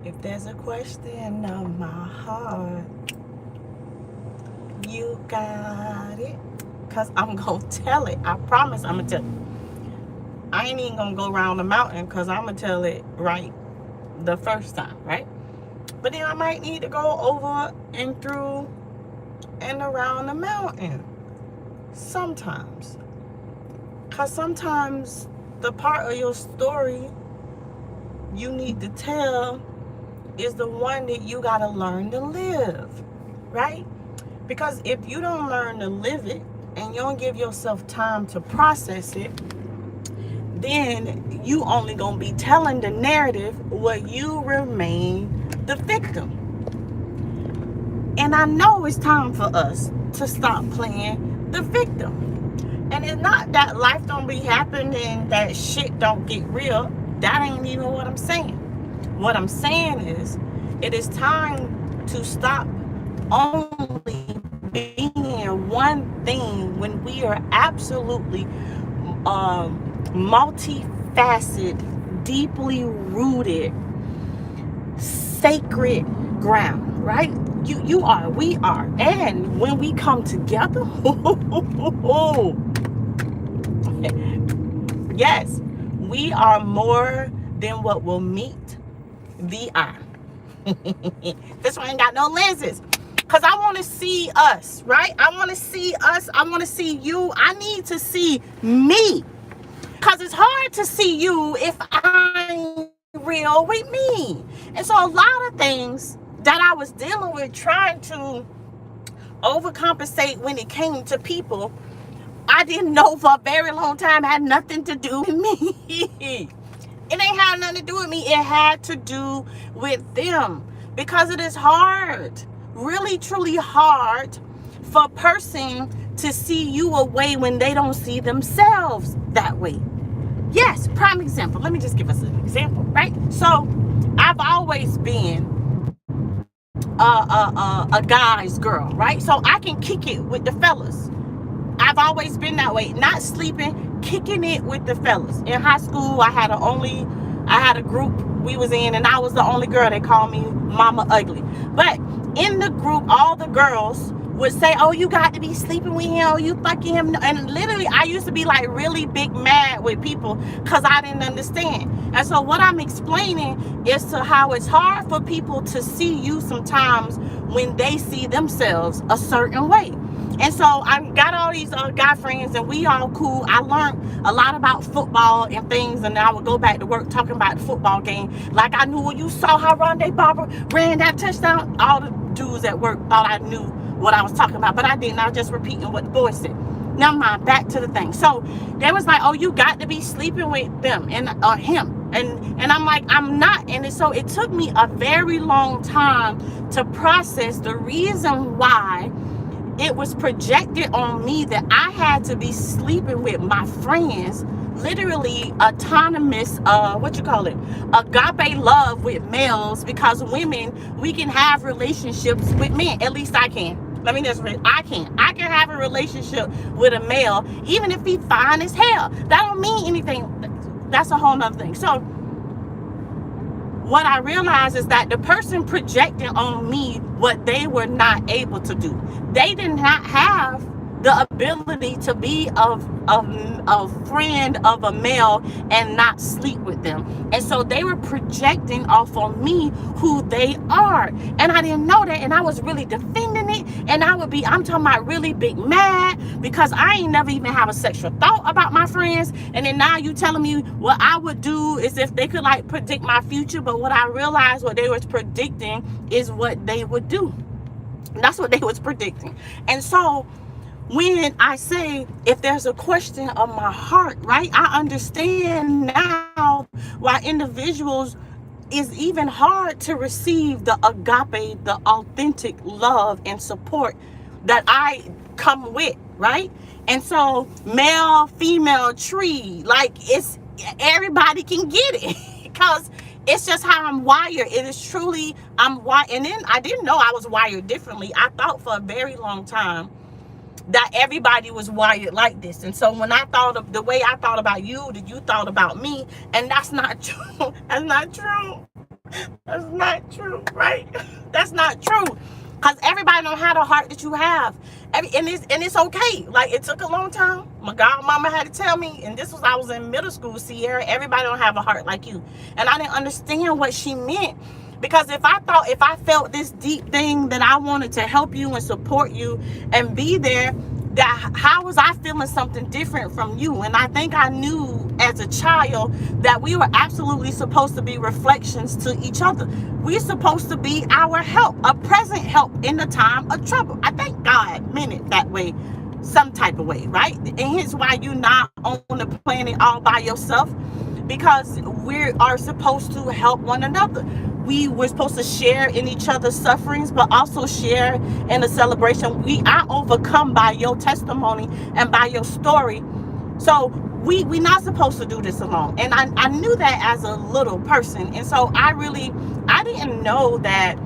If there's a question on my heart, you got it. Because I'm going to tell it. I promise I'm going to tell it. I ain't even going to go around the mountain because I'm going to tell it right the first time, right? But then I might need to go over and through and around the mountain sometimes. Because sometimes the part of your story you need to tell is the one that you got to learn to live, right? Because if you don't learn to live it and you don't give yourself time to process it, then you only gonna be telling the narrative where you remain the victim. And I know it's time for us to stop playing the victim. And it's not that life don't be happening, that shit don't get real. That ain't even what I'm saying. What I'm saying is, it is time to stop only being one thing when we are absolutely multifaceted, deeply rooted, sacred ground, right? You are, we are. And when we come together, yes, we are more than what will meet the eye. This one ain't got no lenses. Because I want to see us, right? I want to see us. I want to see you. I need to see me. Because it's hard to see you if I'm real with me. And so a lot of things that I was dealing with, trying to overcompensate when it came to people, I didn't know for a very long time had nothing to do with me. It ain't had nothing to do with me. It had to do with them. Because it is hard, really, truly hard for a person to see you a way when they don't see themselves that way. Yes, prime example. Let me just give us an example, right? So I've always been a guy's girl, right? So I can kick it with the fellas. I've always been that way. Not sleeping, kicking it with the fellas. In high school, I had a group we was in, and I was the only girl. They called me Mama Ugly. But in the group, all the girls would say, oh, you got to be sleeping with him, oh, you fucking him. And literally, I used to be like really big mad with people because I didn't understand. And so what I'm explaining is to how it's hard for people to see you sometimes when they see themselves a certain way. And so I got all these guy friends, and we all cool. I learned a lot about football and things, and I would go back to work talking about the football game. Like I knew when you saw how Rondé Barber ran that touchdown, all the dudes at work thought I knew what I was talking about, but I didn't. I was just repeating what the boys said. Never mind, back to the thing. So they was like, oh, you got to be sleeping with them and him. And I'm like, I'm not. And so it took me a very long time to process the reason why it was projected on me that I had to be sleeping with my friends, literally autonomous, agape love with males, because women, we can have relationships with men. At least I can. I can have a relationship with a male, even if he fine as hell. That don't mean anything. That's a whole nother thing. So what I realized is that the person projecting on me what they were not able to do. They did not have the ability to be a friend of a male and not sleep with them. And so they were projecting off on me who they are. And I didn't know that. And I was really defending it. And I'm talking about really big mad because I ain't never even have a sexual thought about my friends. And then now you telling me what I would do is if they could like predict my future. But what I realized what they was predicting is what they would do. That's what they was predicting. And so when I say, if there's a question of my heart, right, I understand now why individuals is even hard to receive the agape, the authentic love and support that I come with, right? And so male, female, tree, like it's everybody can get it because it's just how I'm wired. It is truly, I'm wired. And then I didn't know I was wired differently. I thought for a very long time that everybody was wired like this. And so when I thought of the way I thought about you, that you thought about me, and that's not true. That's not true. That's not true, right? That's not true. Because everybody don't have the heart that you have. And it's okay. Like, it took a long time. My godmama had to tell me, and this was, I was in middle school, Sierra, everybody don't have a heart like you. And I didn't understand what she meant. Because if I felt this deep thing that I wanted to help you and support you and be there, that how was I feeling something different from you? And I think I knew as a child that we were absolutely supposed to be reflections to each other. We're supposed to be our help, a present help in the time of trouble. I think God meant it that way, some type of way, right? And here's why you're not on the planet all by yourself, because we are supposed to help one another. We were supposed to share in each other's sufferings, but also share in the celebration. We are overcome by your testimony and by your story. So we not supposed to do this alone. And I knew that as a little person. And so I didn't know that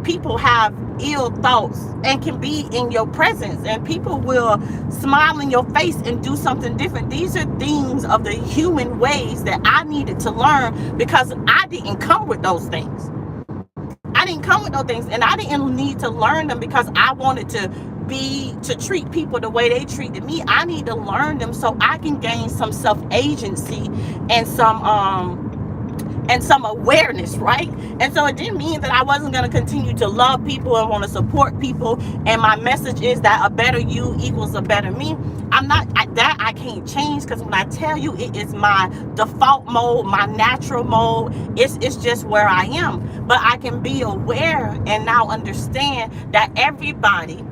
people have ill thoughts and can be in your presence, and people will smile in your face and do something different. These are things of the human ways that I needed to learn, because I didn't come with those things. And I didn't need to learn them because I wanted to treat people the way they treated me. I need to learn them so I can gain some self-agency and some awareness, right? And so it didn't mean that I wasn't going to continue to love people and want to support people. And my message is that a better you equals a better me. I can't change, because when I tell you, it is my default mode, my natural mode. It's just where I am. But I can be aware and now understand that everybody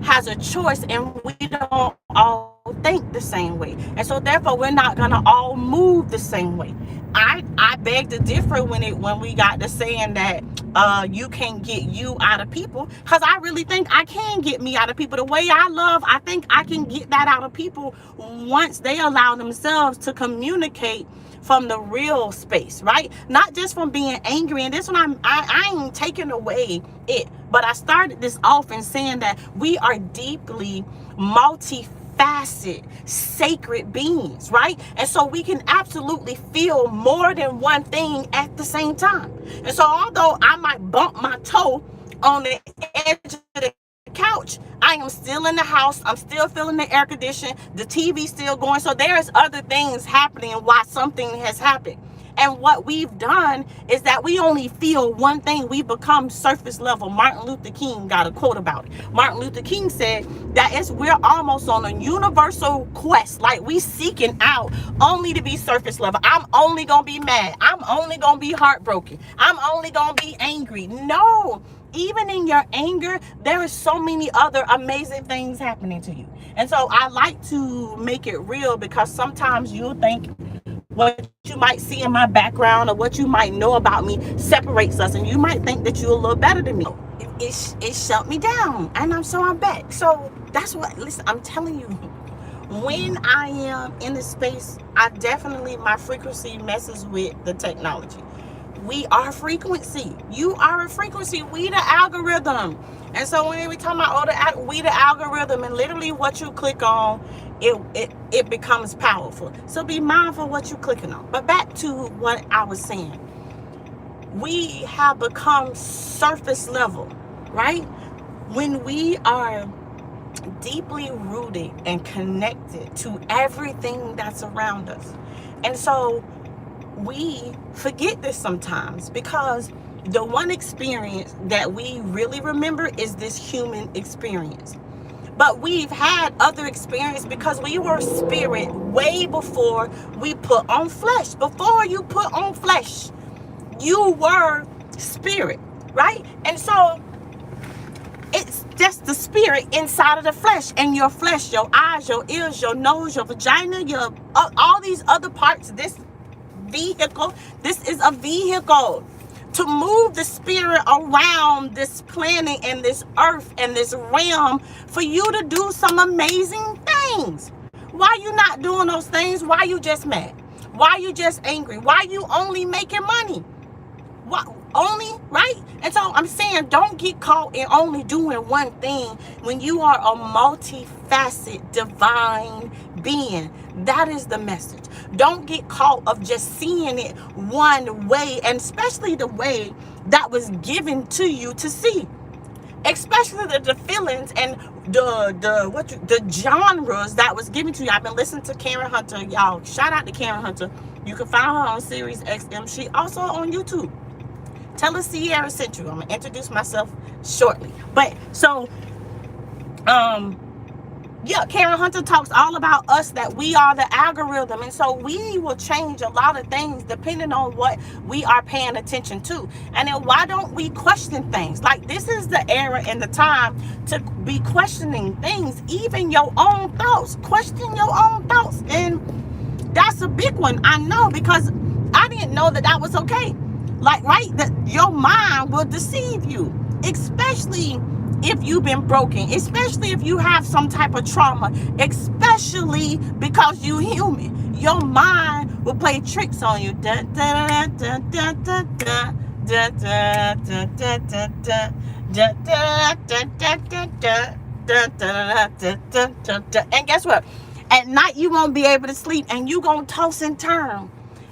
has a choice, and we don't all think the same way, and so therefore we're not gonna all move the same way. I beg to differ when we got to saying that you can't get you out of people, because I really think I can get me out of people. The way I love, I think I can get that out of people once they allow themselves to communicate from the real space, right? Not just from being angry. And this one, I ain't taking away it, but I started this off in saying that we are deeply multifaceted, sacred beings, right? And so we can absolutely feel more than one thing at the same time. And so although I might bump my toe on the edge of the couch, I am still in the house. I'm still feeling the air condition. The TV still going. So there's other things happening while something has happened. And what we've done is that we only feel one thing. We become surface level. Martin Luther King got a quote about it. Martin Luther King said that we're almost on a universal quest. Like, we seeking out only to be surface level. I'm only going to be mad. I'm only going to be heartbroken. I'm only going to be angry. No. Even in your anger, there is so many other amazing things happening to you. And so I like to make it real, because sometimes you'll think what you might see in my background or what you might know about me separates us, and you might think that you're a little better than me. It shut me down, and I'm back. So that's what, listen, I'm telling you, when I am in the space, my frequency messes with the technology. We are frequency. You are a frequency. We the algorithm. And so when we talk about we the algorithm, and literally what you click on, it becomes powerful. So be mindful of what you're clicking on. But back to what I was saying. We have become surface level, right? When we are deeply rooted and connected to everything that's around us. And so we forget this sometimes, because the one experience that we really remember is this human experience. But we've had other experience because we were spirit way before we put on flesh. Before you put on flesh, you were spirit, right? And so it's just the spirit inside of the flesh, and your flesh, your eyes, your ears, your nose, your vagina, your all these other parts. This is a vehicle to move the spirit around this planet and this earth and this realm for you to do some amazing things. Why you not doing those things? Why you just mad? Why you just angry? Why you only making money? only, right? And so I'm saying, don't get caught in only doing one thing when you are a multifaceted divine being. That is the message. Don't get caught of just seeing it one way, and especially the way that was given to you to see. Especially the feelings and the genres that was given to you. I've been listening to Karen Hunter, y'all. Shout out to Karen Hunter. You can find her on Sirius XM. She also on YouTube. Tell her Sierra sent you. I'm gonna introduce myself shortly. But so, yeah, Karen Hunter talks all about us, that we are the algorithm, and so we will change a lot of things depending on what we are paying attention to. And then why don't we question things? Like, this is the era and the time to be questioning things, even your own thoughts. Question your own thoughts, and that's a big one. I know, because I didn't know that was okay. Like, right, that your mind will deceive you, especially if you've been broken, especially if you have some type of trauma, especially because you human. Your mind will play tricks on you. And guess what? At night you won't be able to sleep, and you gonna toss and turn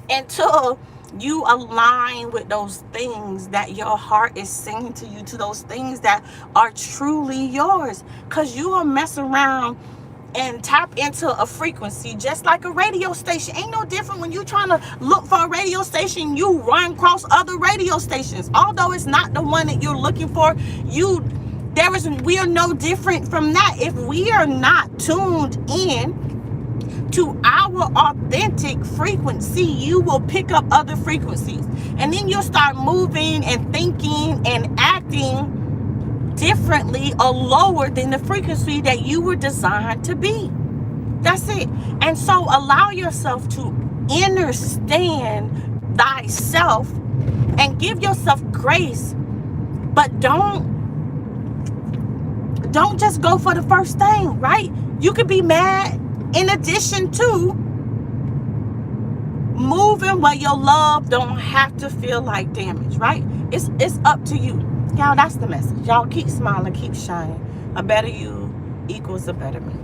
until you align with those things that your heart is saying to you, to those things that are truly yours. Because you will mess around and tap into a frequency just like a radio station. Ain't no different when you trying to look for a radio station. You run across other radio stations. Although it's not the one that you're looking for, we are no different from that. If we are not tuned in to our authentic frequency, you will pick up other frequencies, and then you'll start moving and thinking and acting differently or lower than the frequency that you were designed to be. That's it. And so allow yourself to understand thyself and give yourself grace, but don't just go for the first thing, right? You could be mad in addition to moving where your love don't have to feel like damage, right? It's up to you. Y'all, that's the message. Y'all keep smiling, keep shining. A better you equals a better me.